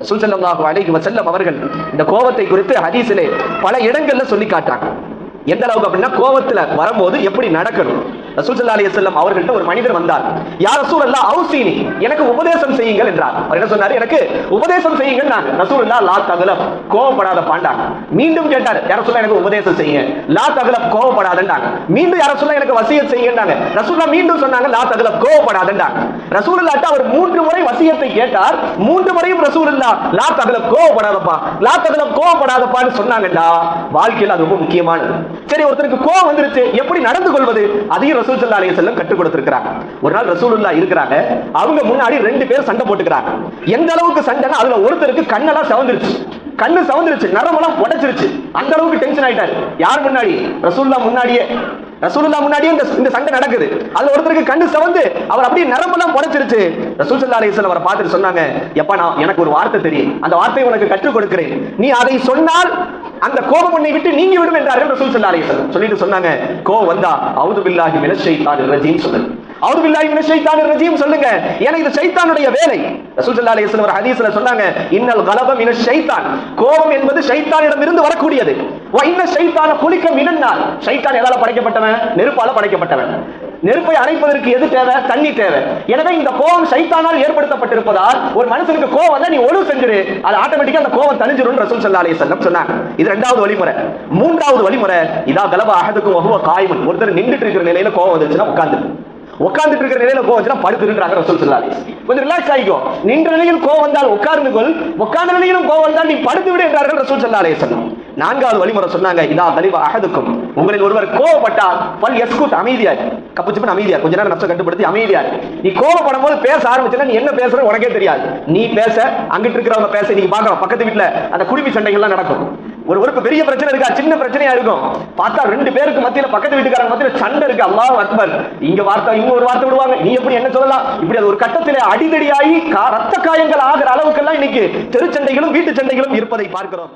ரசூல் ஸல்லல்லாஹு அலைஹி வஸல்லம் அவர்கள் இந்த கோபத்தை குறித்து ஹதீஸிலே பல இடங்கள்ல சொல்லி காட்டாங்க. எந்த அளவுக்கு அப்படின்னா, கோபத்துல வரும்போது எப்படி நடக்கணும். ரசூல் ஸல்லல்லாஹு அலைஹி வஸல்லம் அவர்கள்ட்ட ஒரு மனிதர் வந்தார். யா ரசூலல்லாஹ் அவுஸீனி, எனக்கு உபதேசம் செய்யுங்கள் என்றார். அவர் என்ன சொன்னாரு? எனக்கு உபதேசம் செய்யுங்கள். நான் ரசூலுல்லாஹ் லா தக்லப், கோபப்படாத பாண்டாங்க. மீண்டும் கேட்டார், யா ரசூலல்லாஹ் எனக்கு உபதேசம் செய்யுங்க. லா தக்லப், கோபப்படாதண்டாங்க. மீண்டும் யா ரசூலல்லாஹ் எனக்கு வசியத் செய்யுங்கன்றாங்க. ரசூலுல்லாஹ் மீண்டும் சொன்னாங்க, லா தக்லப், கோபப்படாதண்டாங்க. ரசூலுல்லாஹ்ட்ட அவர் 3 முறை வசியத்தை கேட்டார். 3 முறையும் ரசூலுல்லாஹ் லா தக்லப், கோபப்படாதப்பா, லா தக்லப், கோபப்படாதப்பான்னு சொன்னாங்கடா. வாழ்க்கையில் அது ரொம்ப முக்கியமானது. சரி, ஒருத்தருக்கு கோபம் வந்துருச்சு, எப்படி நடந்து கொள்வது? அதையும் ரசூல் ஸல்லல்லாஹு அலைஹி வஸல்லம் கற்றுக் கொடுத்திருக்கிறாங்க. ஒரு நாள் ரசூலுல்லாஹ் இருக்கிறாங்க, அவங்க முன்னாடி 2 பேர் சண்டை போட்டுக்கிறாங்க. எந்த அளவுக்கு சண்டைனா, அதுல ஒருத்தருக்கு கண்ணெல்லாம் செவந்துருச்சு, கண்ணு செவந்துருச்சு, நரம்பெல்லாம் உடைச்சிருச்சு. அந்த அளவுக்கு டென்ஷன் ஆயிட்டாரு. யார் முன்னாடி? ரசூலுல்லாஹ் முன்னாடியே. ரசூலுல்லாஹ் முன்னாடியே இந்த சண்டை நடக்குது. அதுல ஒருத்தருக்கு கண்ணு செவந்து அவர் அப்படியே நரம்பெல்லாம் உடைச்சிருச்சு. ரசூல் ஸல்லல்லாஹு அலைஹி வஸல்லம் அவரை பார்த்துட்டு சொன்னாங்க, எப்பா, நான் எனக்கு ஒரு வார்த்தை தெரியும், அந்த வார்த்தையை உனக்கு கற்றுக் கொடுக்கிறேன், நீ அதை சொன்னால் அந்த கோபம் உன்னை விட்டு நீங்கி விடும் என்றார்கள் ரசூல் ஸல்லல்லாஹு அலைஹி வஸல்லம். சொல்லிட்டு சொன்னாங்க, கோபம் வந்தா அவுது பில்லாஹி மினஷ் ஷைத்தானிர் ரஜீம் சொல்லுங்க. அவுது பில்லாஹி மினஷ் ஷைத்தானிர் ரஜீம் சொல்லுங்க. ஏன்னா இது ஷைத்தானுடைய வேலை. ரசூல் ஸல்லல்லாஹு அலைஹி வஸல்லம் ஒரு ஹதீஸ்ல சொன்னாங்க, இன்னல் கலப மினஷ் ஷைத்தான், கோபம் என்பது ஷைத்தானிடம் இருந்து வரக்கூடியது. வ இன்ன ஷைத்தான குலிக மினன் நார், ஷைத்தான் எதால படைக்கப்பட்டவன்? நெருப்பால படைக்கப்பட்டவன். நெருப்பை அணைப்பதற்கு எது தேவை? தண்ணி தேவை. எனவே இந்த கோபம் ஷைத்தானால் ஏற்படுத்தப்பட்டிருப்பதால் ஒரு மனுஷனுக்கு கோபம் வந்தா நீ ஒழு செஞ்சிரு, அது ஆட்டோமேட்டிக்கா அந்த கோபம் தணிஞ்சிரும் ரசூல் ஸல்லல்லாஹு அலைஹி வஸல்லம் சொன்னாங்க. இது 2வது வழிமுறை. 3வது வழிமுறை, இதா கலப அஹதுக்கும் வஹுவ காயிமுன், ஒருத்தர் நின்றுட்டு இருக்கிற நிலையில கோபம் வந்துச்சுன்னா உட்கார்ந்துட்டு இருக்கிற நிலையில கோவம் வந்துச்சுன்னா படுத்துருன்றாங்க ரசூல் ஸல்லல்லாஹு அலைஹி வஸல்லம். கொஞ்சம் ரிலாக்ஸ் ஆகிக்கோ. நின்ற நிலையில் கோவம் வந்தால் உட்கார்ந்து கொள், உட்கார்ந்த நிலையிலும் கோவம் வந்தால் நீ படுத்து விடு என்றார்கள் ரசூல் ஸல்லல்லாஹு அலைஹி வஸல்லம். 4வது வழிமுறை சொன்னாங்க, இதா கலிப அஹதுக்கும், உங்களில் ஒருவர் கோவப்பட்டால் ஃபல் யஸ்குத், அமைதியா கப்புச்சுப்பன் அமைதியா, கொஞ்ச நேரம் நப்சை கட்டுப்படுத்தி அமைதியா. நீ கோவப்படும் போது பேச ஆரம்பிச்சா நீ என்ன பேசுற உனக்கே தெரியாது. நீ பேச, அங்கிட்டு இருக்கிறவங்க பேச. நீங்க பாக்கலாம், பக்கத்து வீட்டுல அந்த குடிமி சண்டைகள்லாம் நடக்கும். ஒரு பெரிய பிரச்சனை இருக்கா, சின்ன பிரச்சனையா இருக்கும், பார்த்தா 2 பேருக்கு மத்தியில, பக்கத்து வீட்டுக்காரங்க மத்தியில சண்டை இருக்கு. அல்லாஹ் அக்பர், இங்க வார்த்தை இங்க ஒரு வார்த்தை விடுவாங்க, நீ எப்படி என்ன சொல்லலாம், இப்படி அது ஒரு கட்டத்திலே அடிதடியாகி ரத்த காயங்கள் ஆகிற அளவுக்கு எல்லாம் இன்னைக்கு தெரு சண்டைகளும் வீட்டு சண்டைகளும் இருப்பதை பார்க்கிறோம்.